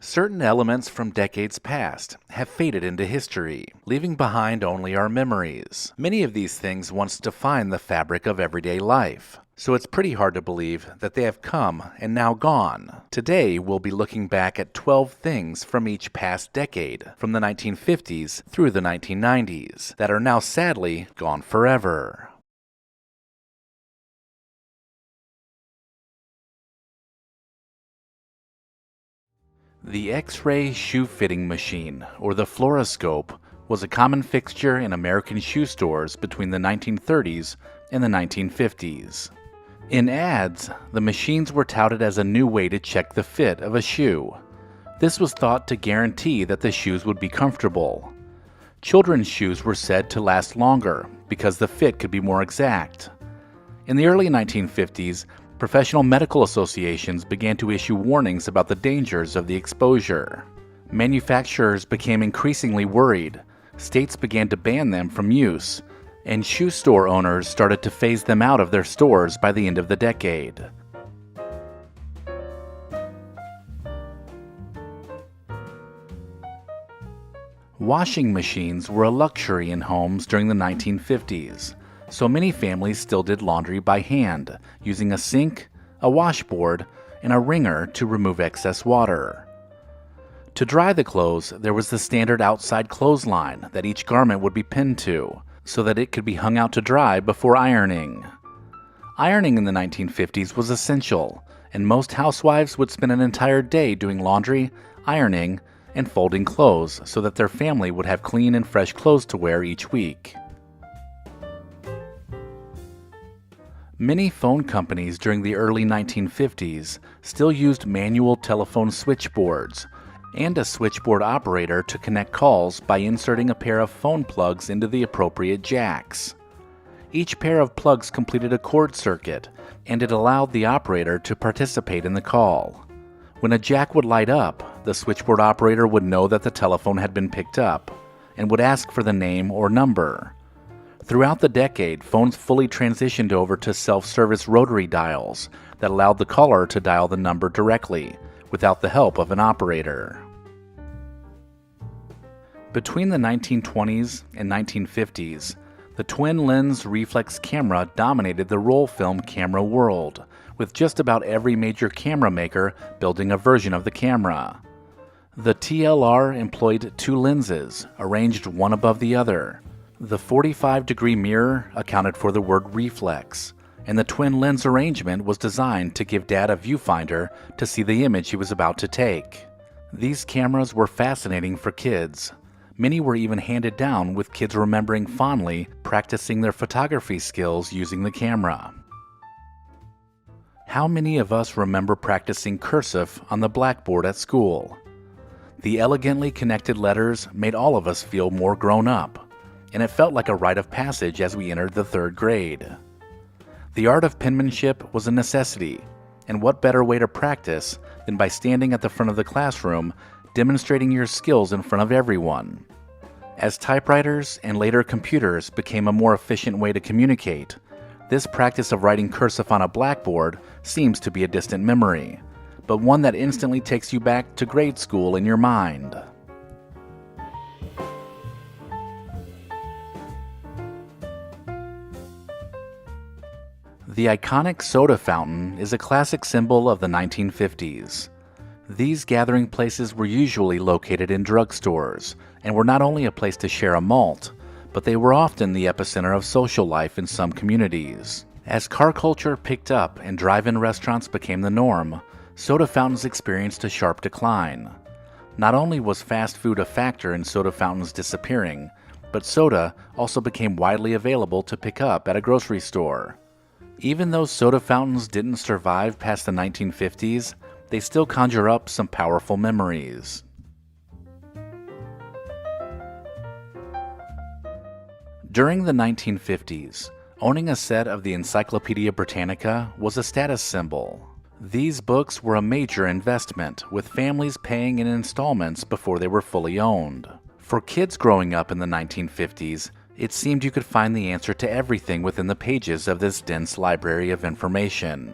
Certain elements from decades past have faded into history, leaving behind only our memories. Many of these things once defined the fabric of everyday life, so it's pretty hard to believe that they have come and now gone. Today, we'll be looking back at 12 things from each past decade, from the 1950s through the 1990s, that are now sadly gone forever. The X-ray shoe fitting machine, or the fluoroscope, was a common fixture in American shoe stores between the 1930s and the 1950s. In ads, the machines were touted as a new way to check the fit of a shoe. This was thought to guarantee that the shoes would be comfortable. Children's shoes were said to last longer because the fit could be more exact. In the early 1950s, professional medical associations began to issue warnings about the dangers of the exposure. Manufacturers became increasingly worried, states began to ban them from use, and shoe store owners started to phase them out of their stores by the end of the decade. Washing machines were a luxury in homes during the 1950s. So many families still did laundry by hand, using a sink, a washboard, and a wringer to remove excess water. To dry the clothes, there was the standard outside clothesline that each garment would be pinned to, so that it could be hung out to dry before ironing. Ironing in the 1950s was essential, and most housewives would spend an entire day doing laundry, ironing, and folding clothes so that their family would have clean and fresh clothes to wear each week. Many phone companies during the early 1950s still used manual telephone switchboards and a switchboard operator to connect calls by inserting a pair of phone plugs into the appropriate jacks. Each pair of plugs completed a cord circuit, and it allowed the operator to participate in the call. When a jack would light up, the switchboard operator would know that the telephone had been picked up and would ask for the name or number. Throughout the decade, phones fully transitioned over to self-service rotary dials that allowed the caller to dial the number directly, without the help of an operator. Between the 1920s and 1950s, the twin-lens reflex camera dominated the roll film camera world, with just about every major camera maker building a version of the camera. The TLR employed two lenses, arranged one above the other. The 45-degree mirror accounted for the word reflex, and the twin lens arrangement was designed to give Dad a viewfinder to see the image he was about to take. These cameras were fascinating for kids. Many were even handed down, with kids remembering fondly practicing their photography skills using the camera. How many of us remember practicing cursive on the blackboard at school? The elegantly connected letters made all of us feel more grown up, and it felt like a rite of passage as we entered the third grade. The art of penmanship was a necessity, and what better way to practice than by standing at the front of the classroom, demonstrating your skills in front of everyone. As typewriters and later computers became a more efficient way to communicate, this practice of writing cursive on a blackboard seems to be a distant memory, but one that instantly takes you back to grade school in your mind. The iconic soda fountain is a classic symbol of the 1950s. These gathering places were usually located in drugstores, and were not only a place to share a malt, but they were often the epicenter of social life in some communities. As car culture picked up and drive-in restaurants became the norm, soda fountains experienced a sharp decline. Not only was fast food a factor in soda fountains disappearing, but soda also became widely available to pick up at a grocery store. Even though soda fountains didn't survive past the 1950s, they still conjure up some powerful memories. During the 1950s, owning a set of the Encyclopedia Britannica was a status symbol. These books were a major investment, with families paying in installments before they were fully owned. For kids growing up in the 1950s, it seemed you could find the answer to everything within the pages of this dense library of information.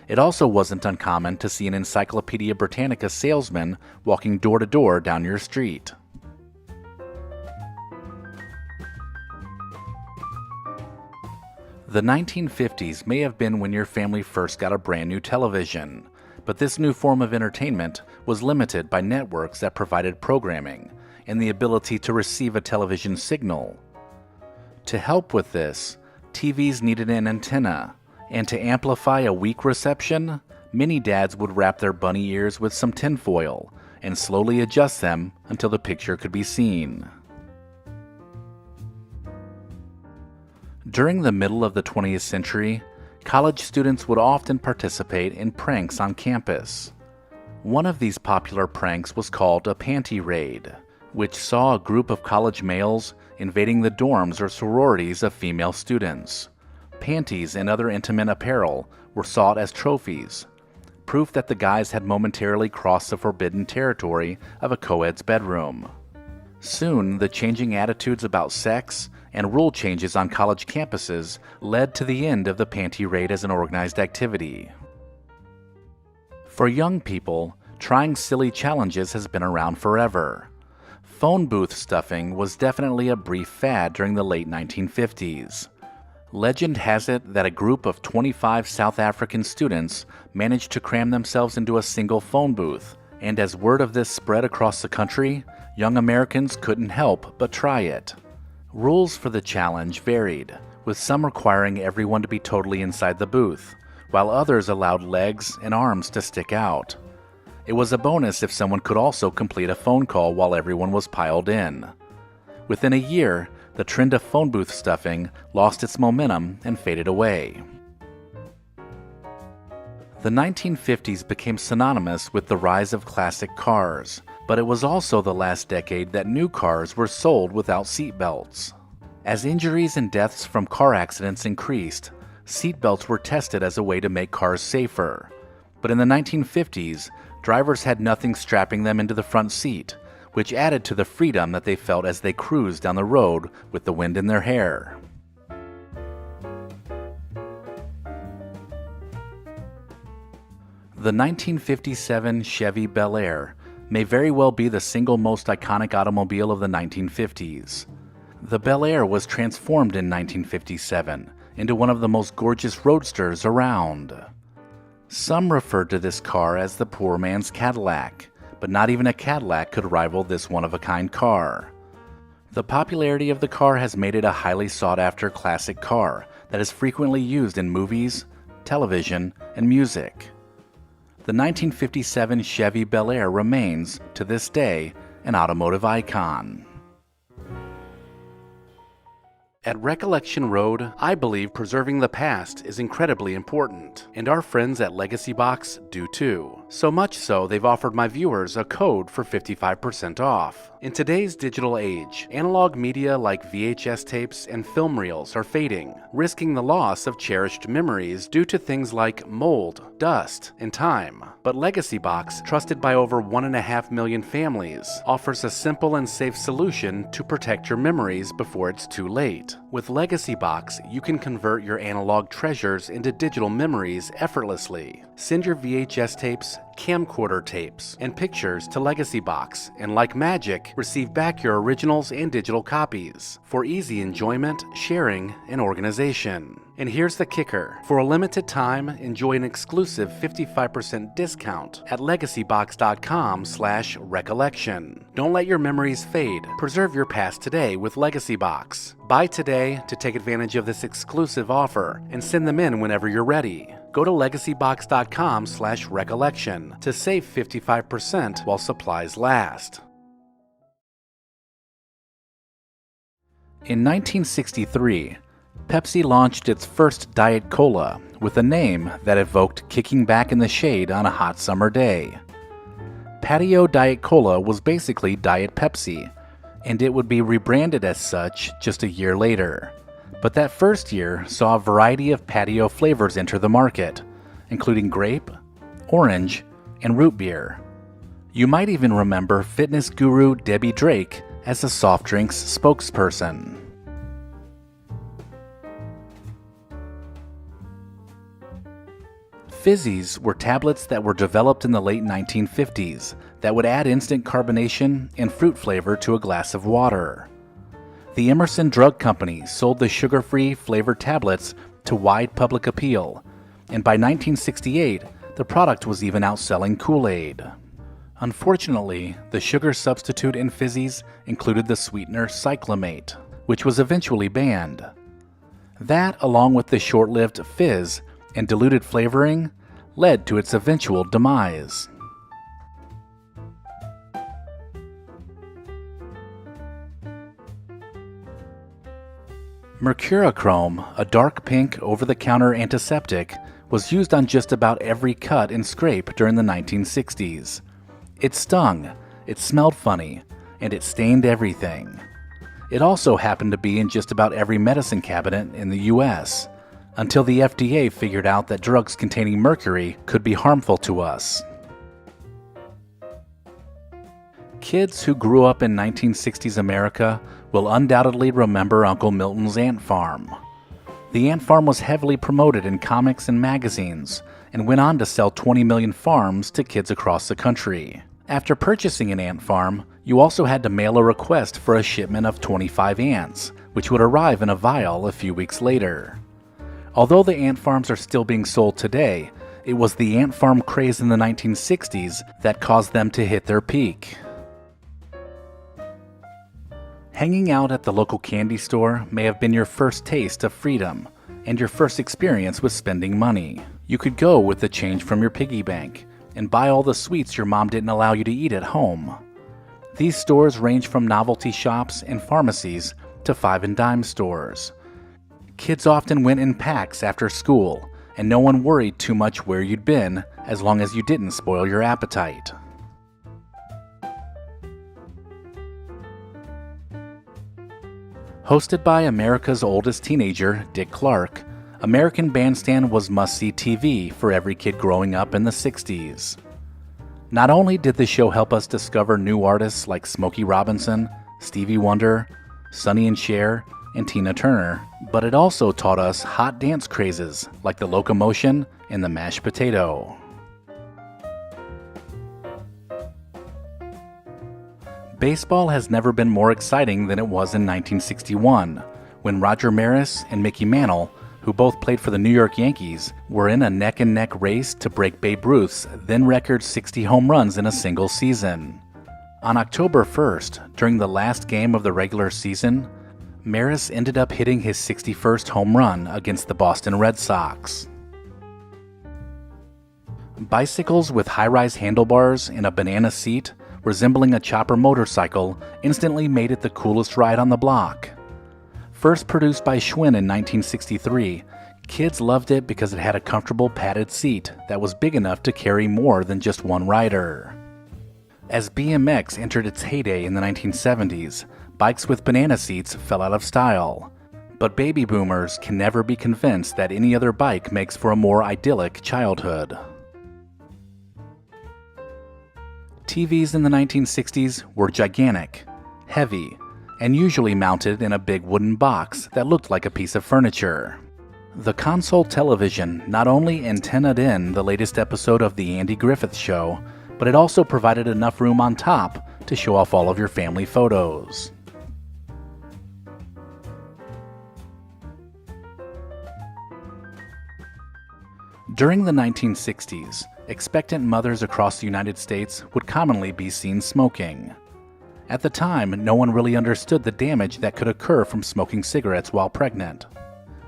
It also wasn't uncommon to see an Encyclopedia Britannica salesman walking door to door down your street. The 1950s may have been when your family first got a brand new television, but this new form of entertainment was limited by networks that provided programming and the ability to receive a television signal. To help with this, TVs needed an antenna, and to amplify a weak reception, many dads would wrap their bunny ears with some tinfoil and slowly adjust them until the picture could be seen. During the middle of the 20th century, college students would often participate in pranks on campus. One of these popular pranks was called a panty raid, which saw a group of college males invading the dorms or sororities of female students. Panties and other intimate apparel were sought as trophies, proof that the guys had momentarily crossed the forbidden territory of a co-ed's bedroom. Soon, the changing attitudes about sex and rule changes on college campuses led to the end of the panty raid as an organized activity. For young people, trying silly challenges has been around forever. Phone booth stuffing was definitely a brief fad during the late 1950s. Legend has it that a group of 25 South African students managed to cram themselves into a single phone booth, and as word of this spread across the country, young Americans couldn't help but try it. Rules for the challenge varied, with some requiring everyone to be totally inside the booth, while others allowed legs and arms to stick out. It was a bonus if someone could also complete a phone call while everyone was piled in. Within a year, the trend of phone booth stuffing lost its momentum and faded away. The 1950s became synonymous with the rise of classic cars, but it was also the last decade that new cars were sold without seatbelts. As injuries and deaths from car accidents increased, seatbelts were tested as a way to make cars safer. But in the 1950s, drivers had nothing strapping them into the front seat, which added to the freedom that they felt as they cruised down the road with the wind in their hair. The 1957 Chevy Bel Air may very well be the single most iconic automobile of the 1950s. The Bel Air was transformed in 1957 into one of the most gorgeous roadsters around. Some referred to this car as the poor man's Cadillac, but not even a Cadillac could rival this one-of-a-kind car. The popularity of the car has made it a highly sought-after classic car that is frequently used in movies, television, and music. The 1957 Chevy Bel Air remains, to this day, an automotive icon. At Recollection Road, I believe preserving the past is incredibly important, and our friends at Legacy Box do too. So much so, they've offered my viewers a code for 55% off. In today's digital age, analog media like VHS tapes and film reels are fading, risking the loss of cherished memories due to things like mold, dust, and time. But Legacy Box, trusted by over 1.5 million families, offers a simple and safe solution to protect your memories before it's too late. With Legacy Box, you can convert your analog treasures into digital memories effortlessly. Send your VHS tapes, camcorder tapes, and pictures to Legacy Box, and like magic, receive back your originals and digital copies for easy enjoyment, sharing, and organization. And here's the kicker. For a limited time, enjoy an exclusive 55% discount at legacybox.com/recollection. Don't let your memories fade. Preserve your past today with Legacy Box. Buy today to take advantage of this exclusive offer and send them in whenever you're ready. Go to legacybox.com/recollection to save 55% while supplies last. In 1963, Pepsi launched its first Diet Cola with a name that evoked kicking back in the shade on a hot summer day. Patio Diet Cola was basically Diet Pepsi, and it would be rebranded as such just a year later. But that first year saw a variety of patio flavors enter the market, including grape, orange, and root beer. You might even remember fitness guru Debbie Drake as the soft drinks spokesperson. Fizzies were tablets that were developed in the late 1950s that would add instant carbonation and fruit flavor to a glass of water. The Emerson Drug Company sold the sugar-free flavored tablets to wide public appeal, and by 1968, the product was even outselling Kool-Aid. Unfortunately, the sugar substitute in Fizzies included the sweetener cyclamate, which was eventually banned. That, along with the short-lived fizz and diluted flavoring, led to its eventual demise. Mercurochrome, a dark pink over-the-counter antiseptic, was used on just about every cut and scrape during the 1960s. It stung, it smelled funny, and it stained everything. It also happened to be in just about every medicine cabinet in the US, until the FDA figured out that drugs containing mercury could be harmful to us. Kids who grew up in 1960s America will undoubtedly remember Uncle Milton's ant farm. The ant farm was heavily promoted in comics and magazines, and went on to sell 20 million farms to kids across the country. After purchasing an ant farm, you also had to mail a request for a shipment of 25 ants, which would arrive in a vial a few weeks later. Although the ant farms are still being sold today, it was the ant farm craze in the 1960s that caused them to hit their peak. Hanging out at the local candy store may have been your first taste of freedom and your first experience with spending money. You could go with the change from your piggy bank and buy all the sweets your mom didn't allow you to eat at home. These stores range from novelty shops and pharmacies to five-and-dime stores. Kids often went in packs after school, and no one worried too much where you'd been as long as you didn't spoil your appetite. Hosted by America's oldest teenager, Dick Clark, American Bandstand was must-see TV for every kid growing up in the 60s. Not only did the show help us discover new artists like Smokey Robinson, Stevie Wonder, Sonny and Cher, and Tina Turner, but it also taught us hot dance crazes like the locomotion and the mashed potato. Baseball has never been more exciting than it was in 1961, when Roger Maris and Mickey Mantle, who both played for the New York Yankees, were in a neck-and-neck race to break Babe Ruth's then-record 60 home runs in a single season. On October 1st, during the last game of the regular season, Maris ended up hitting his 61st home run against the Boston Red Sox. Bicycles with high-rise handlebars and a banana seat resembling a chopper motorcycle instantly made it the coolest ride on the block. First produced by Schwinn in 1963, kids loved it because it had a comfortable padded seat that was big enough to carry more than just one rider. As BMX entered its heyday in the 1970s, bikes with banana seats fell out of style. But baby boomers can never be convinced that any other bike makes for a more idyllic childhood. TVs in the 1960s were gigantic, heavy, and usually mounted in a big wooden box that looked like a piece of furniture. The console television not only antennaed in the latest episode of The Andy Griffith Show, but it also provided enough room on top to show off all of your family photos. During the 1960s, expectant mothers across the United States would commonly be seen smoking. At the time, no one really understood the damage that could occur from smoking cigarettes while pregnant.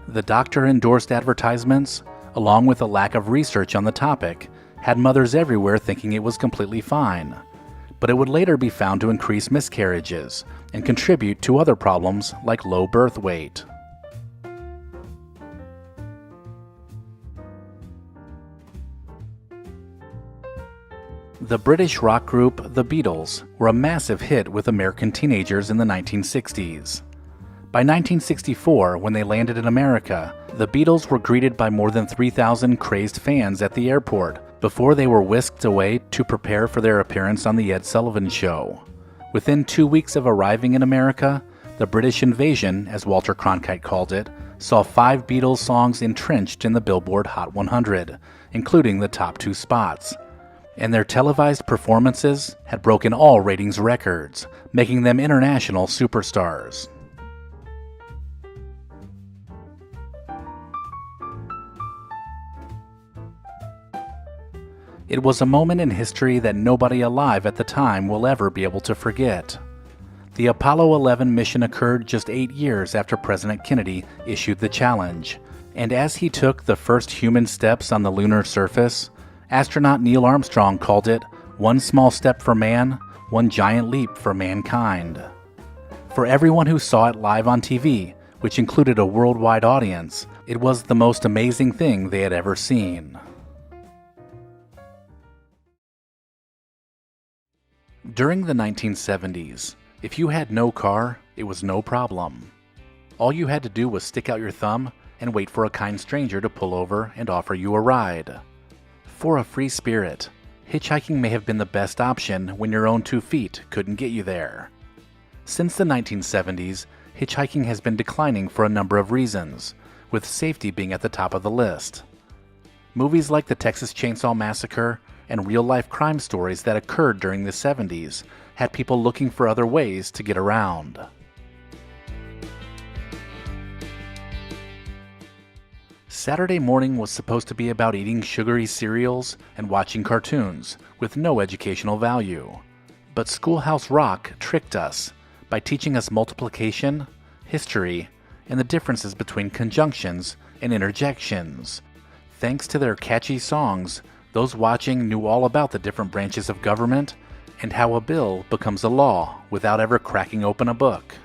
The doctor-endorsed advertisements, along with a lack of research on the topic, had mothers everywhere thinking it was completely fine. But it would later be found to increase miscarriages and contribute to other problems like low birth weight. The British rock group The Beatles were a massive hit with American teenagers in the 1960s. By 1964, when they landed in America, the Beatles were greeted by more than 3,000 crazed fans at the airport before they were whisked away to prepare for their appearance on The Ed Sullivan Show. Within 2 weeks of arriving in America, the British invasion, as Walter Cronkite called it, saw 5 Beatles songs entrenched in the Billboard Hot 100, including the top 2 spots. And their televised performances had broken all ratings records, making them international superstars. It was a moment in history that nobody alive at the time will ever be able to forget. The Apollo 11 mission occurred just 8 years after President Kennedy issued the challenge, and as he took the first human steps on the lunar surface, astronaut Neil Armstrong called it one small step for man, one giant leap for mankind. For everyone who saw it live on TV, which included a worldwide audience, it was the most amazing thing they had ever seen. During the 1970s, if you had no car, it was no problem. All you had to do was stick out your thumb and wait for a kind stranger to pull over and offer you a ride. For a free spirit, hitchhiking may have been the best option when your own 2 feet couldn't get you there. Since the 1970s, hitchhiking has been declining for a number of reasons, with safety being at the top of the list. Movies like the Texas Chainsaw Massacre and real-life crime stories that occurred during the 70s had people looking for other ways to get around. Saturday morning was supposed to be about eating sugary cereals and watching cartoons with no educational value. But Schoolhouse Rock tricked us by teaching us multiplication, history, and the differences between conjunctions and interjections. Thanks to their catchy songs, those watching knew all about the different branches of government and how a bill becomes a law without ever cracking open a book.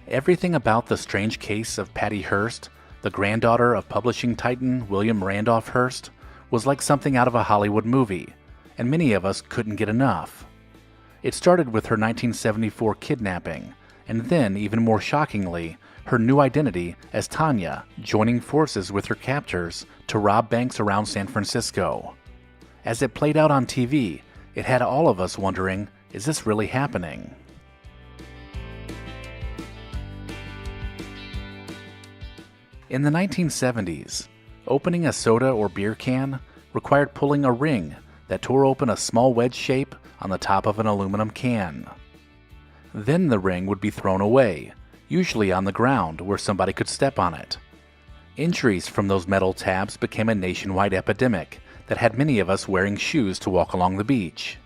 Everything about the strange case of Patty Hearst, the granddaughter of publishing titan William Randolph Hearst, was like something out of a Hollywood movie, and many of us couldn't get enough. It started with her 1974 kidnapping, and then, even more shockingly, her new identity as Tanya joining forces with her captors to rob banks around San Francisco. As it played out on TV, it had all of us wondering, is this really happening? In the 1970s, opening a soda or beer can required pulling a ring that tore open a small wedge shape on the top of an aluminum can. Then the ring would be thrown away, usually on the ground where somebody could step on it. Injuries from those metal tabs became a nationwide epidemic that had many of us wearing shoes to walk along the beach.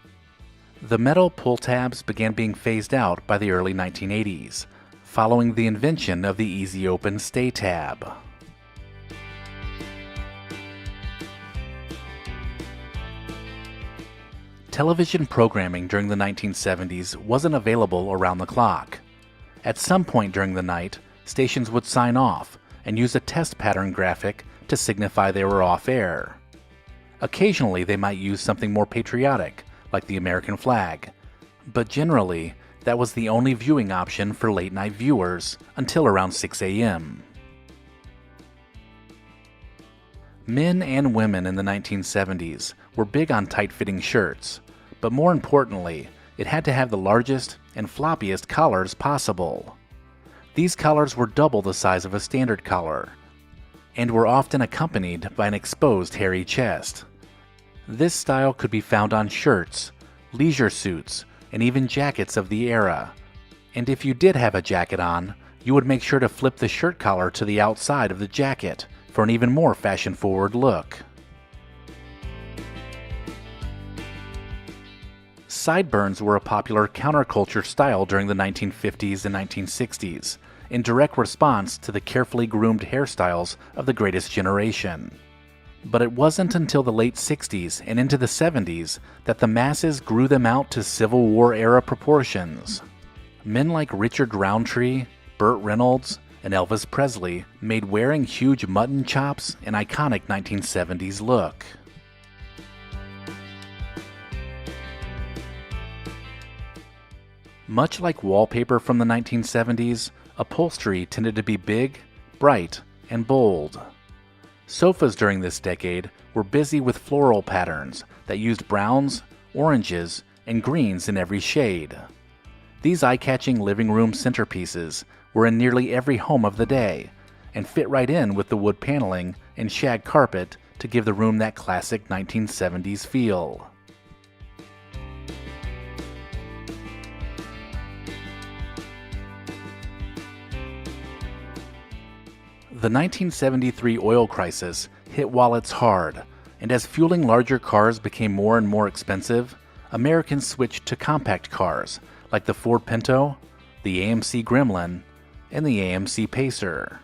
The metal pull tabs began being phased out by the early 1980s, following the invention of the easy open stay tab. Television programming during the 1970s wasn't available around the clock. At some point during the night, stations would sign off and use a test pattern graphic to signify they were off air. Occasionally they might use something more patriotic, like the American flag, but generally that was the only viewing option for late-night viewers until around 6 a.m. Men and women in the 1970s were big on tight-fitting shirts, but more importantly, it had to have the largest and floppiest collars possible. These collars were double the size of a standard collar, and were often accompanied by an exposed hairy chest. This style could be found on shirts, leisure suits, and even jackets of the era. And if you did have a jacket on, you would make sure to flip the shirt collar to the outside of the jacket for an even more fashion-forward look. Sideburns were a popular counterculture style during the 1950s and 1960s, in direct response to the carefully groomed hairstyles of the greatest generation. But it wasn't until the late 60s and into the 70s that the masses grew them out to Civil War-era proportions. Men like Richard Roundtree, Burt Reynolds, and Elvis Presley made wearing huge mutton chops an iconic 1970s look. Much like wallpaper from the 1970s, upholstery tended to be big, bright, and bold. Sofas during this decade were busy with floral patterns that used browns, oranges, and greens in every shade. These eye-catching living room centerpieces were in nearly every home of the day, and fit right in with the wood paneling and shag carpet to give the room that classic 1970s feel. The 1973 oil crisis hit wallets hard, and as fueling larger cars became more and more expensive, Americans switched to compact cars like the Ford Pinto, the AMC Gremlin, and the AMC Pacer.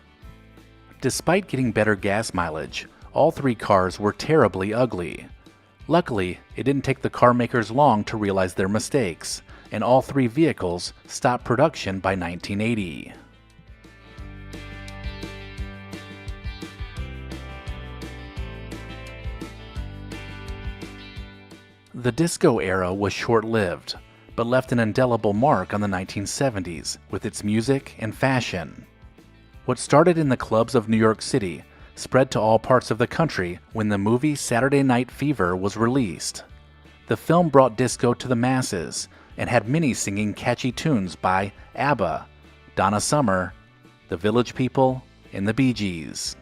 Despite getting better gas mileage, all three cars were terribly ugly. Luckily, it didn't take the car makers long to realize their mistakes, and all three vehicles stopped production by 1980. The disco era was short-lived, but left an indelible mark on the 1970s with its music and fashion. What started in the clubs of New York City spread to all parts of the country when the movie Saturday Night Fever was released. The film brought disco to the masses and had many singing catchy tunes by ABBA, Donna Summer, The Village People, and the Bee Gees.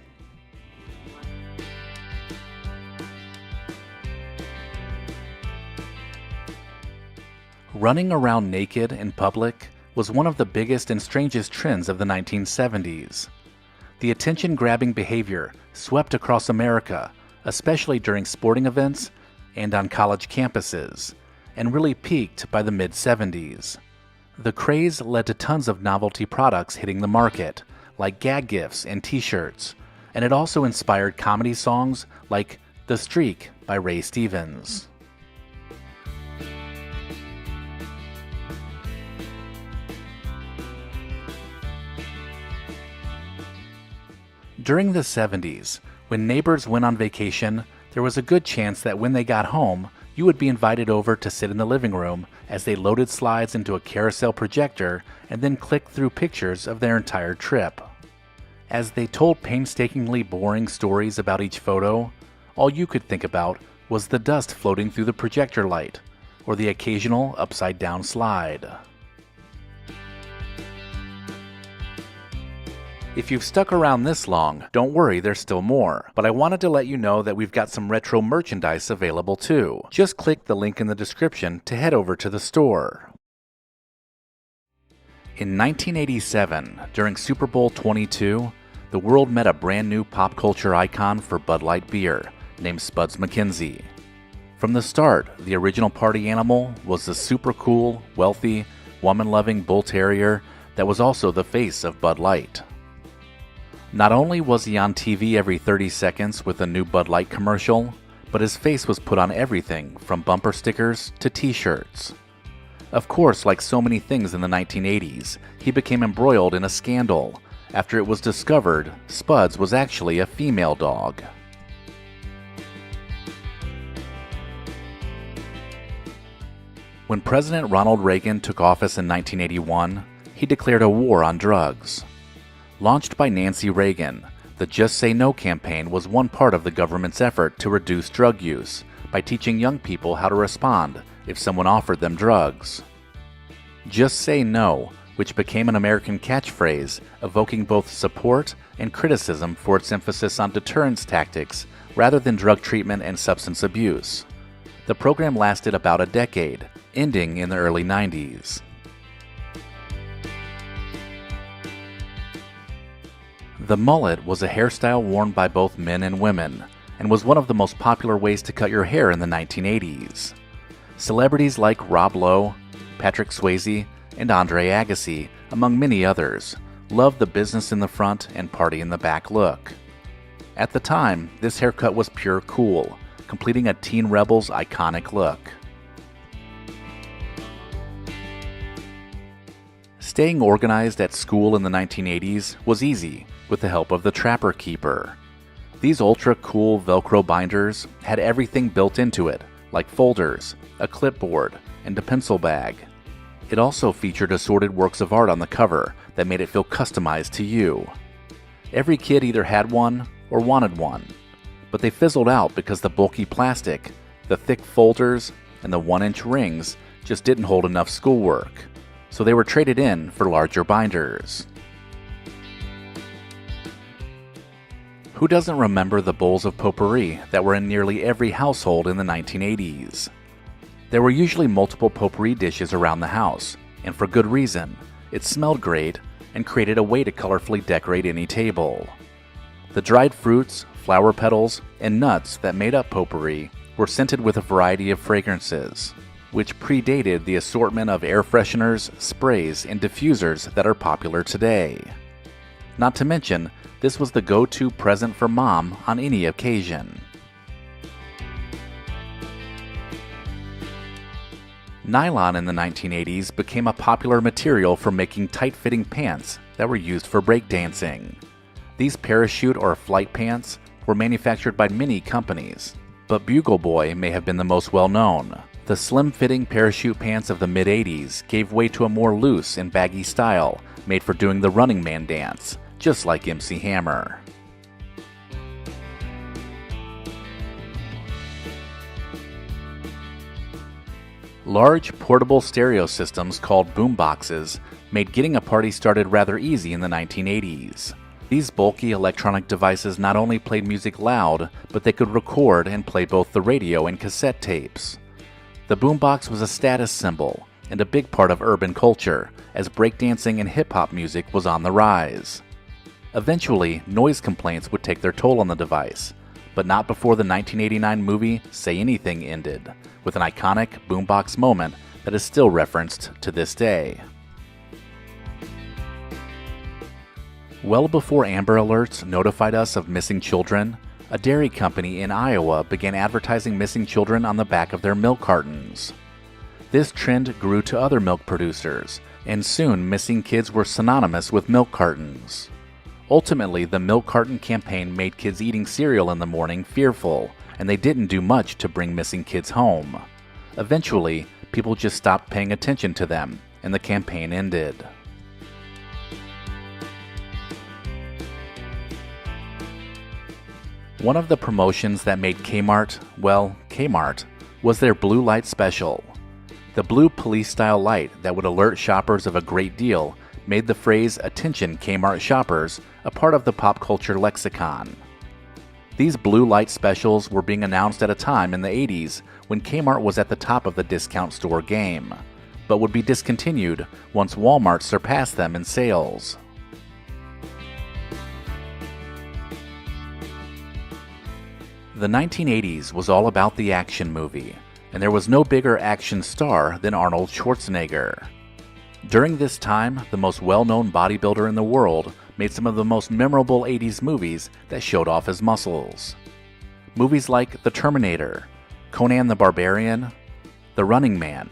Running around naked in public was one of the biggest and strangest trends of the 1970s. The attention-grabbing behavior swept across America, especially during sporting events and on college campuses, and really peaked by the mid-70s. The craze led to tons of novelty products hitting the market, like gag gifts and t-shirts, and it also inspired comedy songs like The Streak by Ray Stevens. During the 70s, when neighbors went on vacation, there was a good chance that when they got home, you would be invited over to sit in the living room as they loaded slides into a carousel projector and then clicked through pictures of their entire trip. As they told painstakingly boring stories about each photo, all you could think about was the dust floating through the projector light, or the occasional upside-down slide. If you've stuck around this long, don't worry, there's still more. But I wanted to let you know that we've got some retro merchandise available too. Just click the link in the description to head over to the store. In 1987, during Super Bowl 22, the world met a brand new pop culture icon for Bud Light beer, named Spuds MacKenzie. From the start, the original party animal was the super cool, wealthy, woman-loving bull terrier that was also the face of Bud Light. Not only was he on TV every 30 seconds with a new Bud Light commercial, but his face was put on everything from bumper stickers to t-shirts. Of course, like so many things in the 1980s, he became embroiled in a scandal after it was discovered Spuds was actually a female dog. When President Ronald Reagan took office in 1981, he declared a war on drugs. Launched by Nancy Reagan, the Just Say No campaign was one part of the government's effort to reduce drug use by teaching young people how to respond if someone offered them drugs. Just Say No, which became an American catchphrase, evoking both support and criticism for its emphasis on deterrence tactics rather than drug treatment and substance abuse. The program lasted about a decade, ending in the early 90s. The mullet was a hairstyle worn by both men and women, and was one of the most popular ways to cut your hair in the 1980s. Celebrities like Rob Lowe, Patrick Swayze, and Andre Agassi, among many others, loved the business in the front and party in the back look. At the time, this haircut was pure cool, completing a Teen Rebel's iconic look. Staying organized at school in the 1980s was easy, with the help of the Trapper Keeper. These ultra-cool Velcro binders had everything built into it, like folders, a clipboard, and a pencil bag. It also featured assorted works of art on the cover that made it feel customized to you. Every kid either had one or wanted one, but they fizzled out because the bulky plastic, the thick folders, and the 1-inch rings just didn't hold enough schoolwork, so they were traded in for larger binders. Who doesn't remember the bowls of potpourri that were in nearly every household in the 1980s? There were usually multiple potpourri dishes around the house, and for good reason. It smelled great and created a way to colorfully decorate any table. The dried fruits, flower petals, and nuts that made up potpourri were scented with a variety of fragrances, which predated the assortment of air fresheners, sprays, and diffusers that are popular today. Not to mention, this was the go-to present for mom on any occasion. Nylon in the 1980s became a popular material for making tight-fitting pants that were used for breakdancing. These parachute or flight pants were manufactured by many companies, but Bugle Boy may have been the most well-known. The slim-fitting parachute pants of the mid-80s gave way to a more loose and baggy style made for doing the Running Man dance, just like MC Hammer. Large, portable stereo systems called boomboxes made getting a party started rather easy in the 1980s. These bulky electronic devices not only played music loud, but they could record and play both the radio and cassette tapes. The boombox was a status symbol and a big part of urban culture, as breakdancing and hip-hop music was on the rise. Eventually, noise complaints would take their toll on the device, but not before the 1989 movie Say Anything ended, with an iconic boombox moment that is still referenced to this day. Well before Amber Alerts notified us of missing children, a dairy company in Iowa began advertising missing children on the back of their milk cartons. This trend grew to other milk producers, and soon missing kids were synonymous with milk cartons. Ultimately, the milk carton campaign made kids eating cereal in the morning fearful, and they didn't do much to bring missing kids home. Eventually, people just stopped paying attention to them, and the campaign ended. One of the promotions that made Kmart, well, Kmart, was their blue light special. The blue police-style light that would alert shoppers of a great deal made the phrase "Attention Kmart shoppers" a part of the pop culture lexicon. These blue light specials were being announced at a time in the 80s when Kmart was at the top of the discount store game, but would be discontinued once Walmart surpassed them in sales. The 1980s was all about the action movie, and there was no bigger action star than Arnold Schwarzenegger. During this time, the most well-known bodybuilder in the world made some of the most memorable 80s movies that showed off his muscles. Movies like The Terminator, Conan the Barbarian, The Running Man,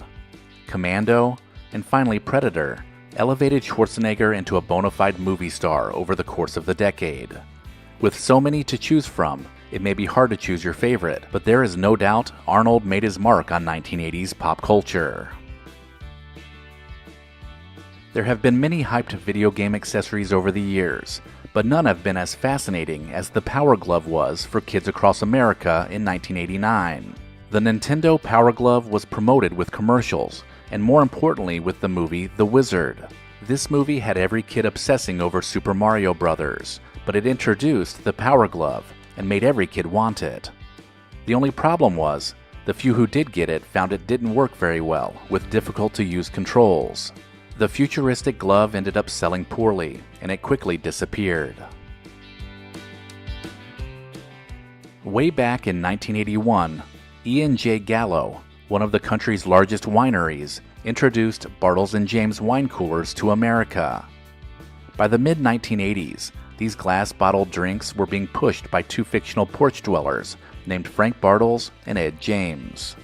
Commando, and finally Predator elevated Schwarzenegger into a bona fide movie star over the course of the decade. With so many to choose from, it may be hard to choose your favorite, but there is no doubt Arnold made his mark on 1980s pop culture. There have been many hyped video game accessories over the years, but none have been as fascinating as the Power Glove was for kids across America in 1989. The Nintendo Power Glove was promoted with commercials, and more importantly with the movie The Wizard. This movie had every kid obsessing over Super Mario Bros., but it introduced the Power Glove and made every kid want it. The only problem was, the few who did get it found it didn't work very well, with difficult-to-use controls. The futuristic glove ended up selling poorly, and it quickly disappeared. Way back in 1981, Ian J. Gallo, one of the country's largest wineries, introduced Bartles & James wine coolers to America. By the mid-1980s, these glass-bottled drinks were being pushed by two fictional porch dwellers named Frank Bartles and Ed James.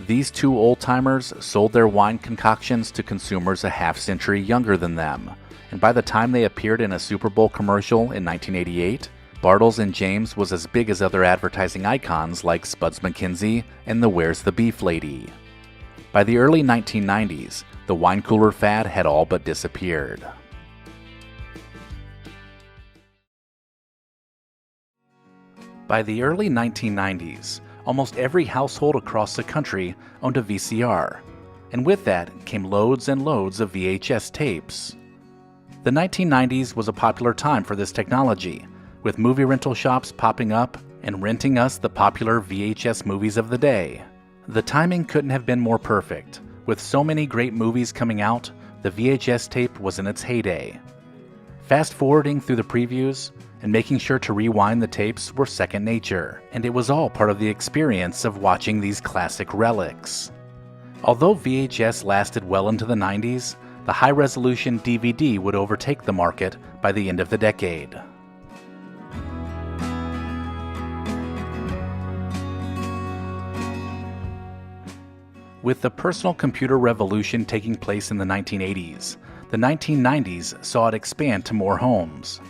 These two old-timers sold their wine concoctions to consumers a half-century younger than them, and by the time they appeared in a Super Bowl commercial in 1988, Bartles & James was as big as other advertising icons like Spuds MacKenzie and the Where's the Beef Lady. By the early 1990s, the wine cooler fad had all but disappeared. By the early 1990s, almost every household across the country owned a VCR, and with that came loads and loads of VHS tapes. The 1990s was a popular time for this technology, with movie rental shops popping up and renting us the popular VHS movies of the day. The timing couldn't have been more perfect. With so many great movies coming out, the VHS tape was in its heyday. Fast forwarding through the previews and making sure to rewind the tapes were second nature, and it was all part of the experience of watching these classic relics. Although VHS lasted well into the 90s, the high-resolution DVD would overtake the market by the end of the decade. With the personal computer revolution taking place in the 1980s, the 1990s saw it expand to more homes.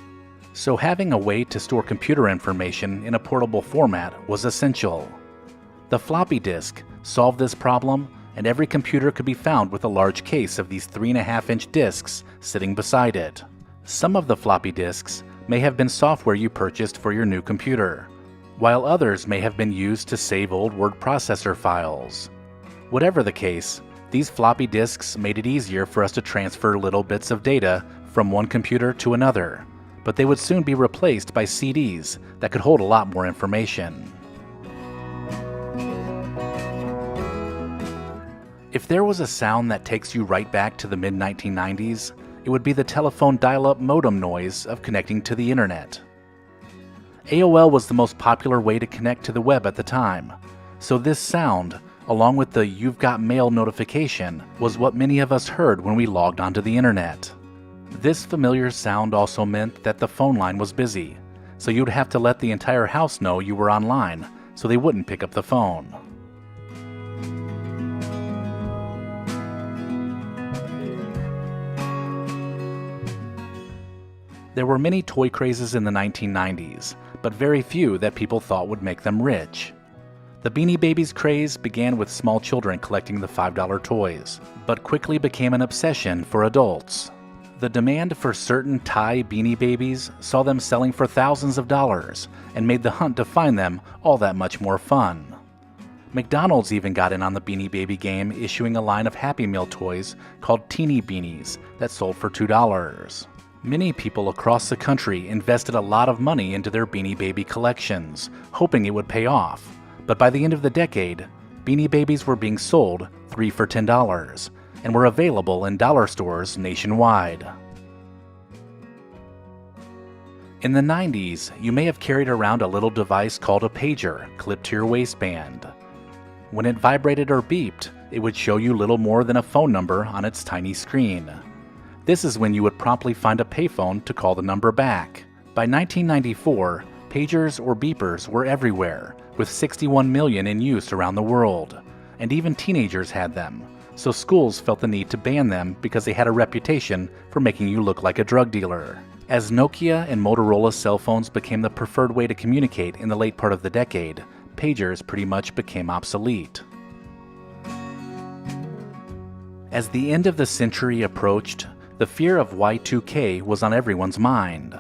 So having a way to store computer information in a portable format was essential. The floppy disk solved this problem, and every computer could be found with a large case of these 3.5-inch disks sitting beside it. Some of the floppy disks may have been software you purchased for your new computer, while others may have been used to save old word processor files. Whatever the case, these floppy disks made it easier for us to transfer little bits of data from one computer to another, but they would soon be replaced by CDs that could hold a lot more information. If there was a sound that takes you right back to the mid-1990s, it would be the telephone dial-up modem noise of connecting to the internet. AOL was the most popular way to connect to the web at the time, so this sound, along with the "You've Got Mail" notification, was what many of us heard when we logged onto the internet. This familiar sound also meant that the phone line was busy, so you'd have to let the entire house know you were online so they wouldn't pick up the phone. There were many toy crazes in the 1990s, but very few that people thought would make them rich. The Beanie Babies craze began with small children collecting the $5 toys, but quickly became an obsession for adults. The demand for certain Thai Beanie Babies saw them selling for thousands of dollars and made the hunt to find them all that much more fun. McDonald's even got in on the Beanie Baby game, issuing a line of Happy Meal toys called Teeny Beanies that sold for $2. Many people across the country invested a lot of money into their Beanie Baby collections, hoping it would pay off. But by the end of the decade, Beanie Babies were being sold 3 for $10 and were available in dollar stores nationwide. In the 90s, you may have carried around a little device called a pager clipped to your waistband. When it vibrated or beeped, it would show you little more than a phone number on its tiny screen. This is when you would promptly find a payphone to call the number back. By 1994, pagers or beepers were everywhere, with 61 million in use around the world, and even teenagers had them, so schools felt the need to ban them because they had a reputation for making you look like a drug dealer. As Nokia and Motorola cell phones became the preferred way to communicate in the late part of the decade, pagers pretty much became obsolete. As the end of the century approached, the fear of Y2K was on everyone's mind.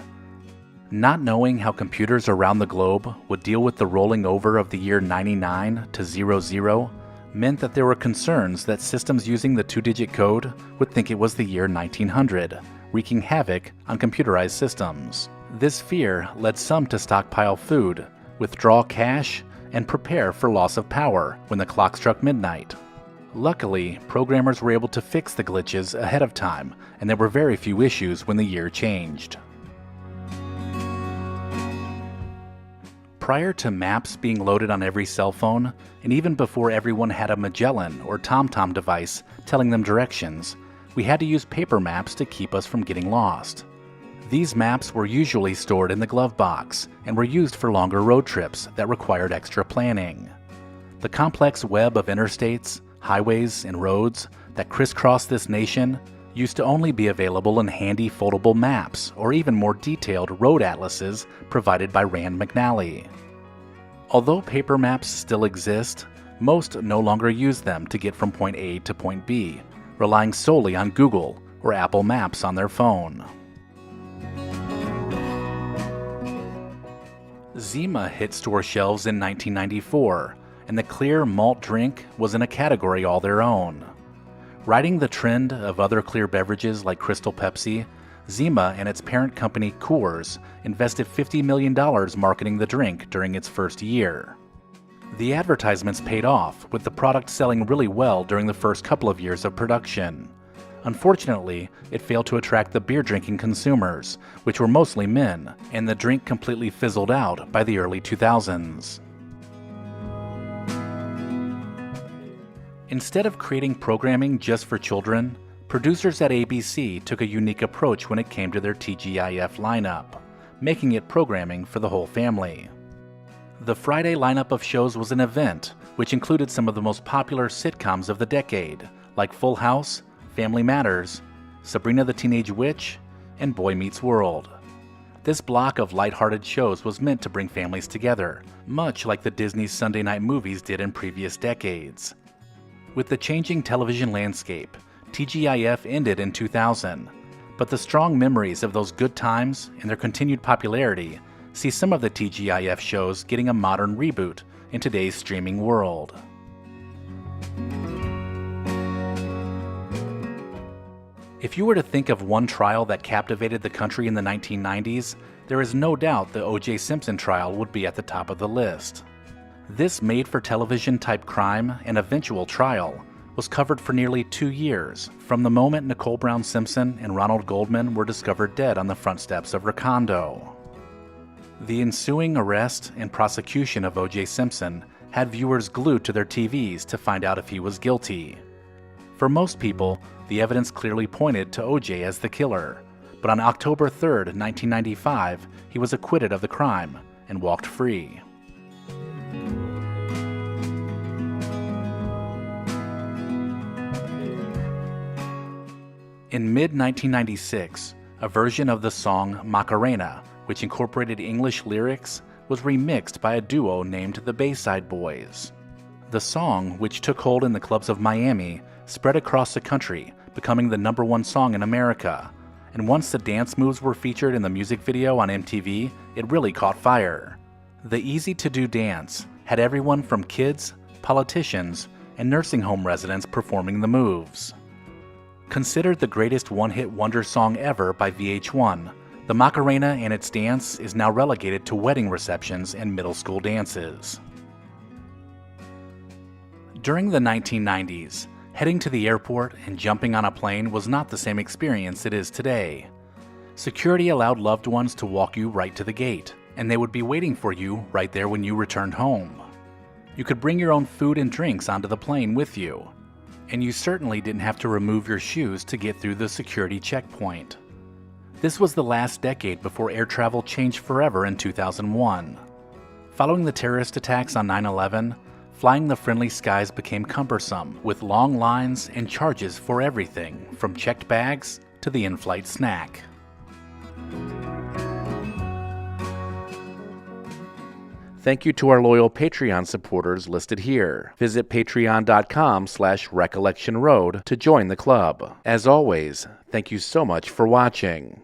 Not knowing how computers around the globe would deal with the rolling over of the year 99 to 00 meant that there were concerns that systems using the 2-digit code would think it was the year 1900, wreaking havoc on computerized systems. This fear led some to stockpile food, withdraw cash, and prepare for loss of power when the clock struck midnight. Luckily, programmers were able to fix the glitches ahead of time, and there were very few issues when the year changed. Prior to maps being loaded on every cell phone, and even before everyone had a Magellan or TomTom device telling them directions, we had to use paper maps to keep us from getting lost. These maps were usually stored in the glove box and were used for longer road trips that required extra planning. The complex web of interstates, highways, and roads that crisscross this nation used to only be available in handy foldable maps or even more detailed road atlases provided by Rand McNally. Although paper maps still exist, most no longer use them to get from point A to point B, relying solely on Google or Apple Maps on their phone. Zima hit store shelves in 1994, and the clear malt drink was in a category all their own. Riding the trend of other clear beverages like Crystal Pepsi, Zima and its parent company Coors invested $50 million marketing the drink during its first year. The advertisements paid off, with the product selling really well during the first couple of years of production. Unfortunately, it failed to attract the beer-drinking consumers, which were mostly men, and the drink completely fizzled out by the early 2000s. Instead of creating programming just for children, producers at ABC took a unique approach when it came to their TGIF lineup, making it programming for the whole family. The Friday lineup of shows was an event, which included some of the most popular sitcoms of the decade, like Full House, Family Matters, Sabrina the Teenage Witch, and Boy Meets World. This block of lighthearted shows was meant to bring families together, much like the Disney Sunday night movies did in previous decades. With the changing television landscape, TGIF ended in 2000, but the strong memories of those good times and their continued popularity see some of the TGIF shows getting a modern reboot in today's streaming world. If you were to think of one trial that captivated the country in the 1990s, there is no doubt the O.J. Simpson trial would be at the top of the list. This made-for-television type crime and eventual trial was covered for nearly 2 years, from the moment Nicole Brown Simpson and Ronald Goldman were discovered dead on the front steps of Recondo. The ensuing arrest and prosecution of O.J. Simpson had viewers glued to their TVs to find out if he was guilty. For most people, the evidence clearly pointed to O.J. as the killer, but on October 3, 1995, he was acquitted of the crime and walked free. In mid-1996, a version of the song Macarena, which incorporated English lyrics, was remixed by a duo named the Bayside Boys. The song, which took hold in the clubs of Miami, spread across the country, becoming the #1 song in America. And once the dance moves were featured in the music video on MTV, it really caught fire. The easy-to-do dance had everyone from kids, politicians, and nursing home residents performing the moves. Considered the greatest one-hit wonder song ever by VH1, the Macarena and its dance is now relegated to wedding receptions and middle school dances. During the 1990s, heading to the airport and jumping on a plane was not the same experience it is today. Security allowed loved ones to walk you right to the gate, and they would be waiting for you right there when you returned home. You could bring your own food and drinks onto the plane with you, and you certainly didn't have to remove your shoes to get through the security checkpoint. This was the last decade before air travel changed forever in 2001. Following the terrorist attacks on 9/11, flying the friendly skies became cumbersome, with long lines and charges for everything from checked bags to the in-flight snack. Thank you to our loyal Patreon supporters listed here. Visit patreon.com/recollectionroad to join the club. As always, thank you so much for watching.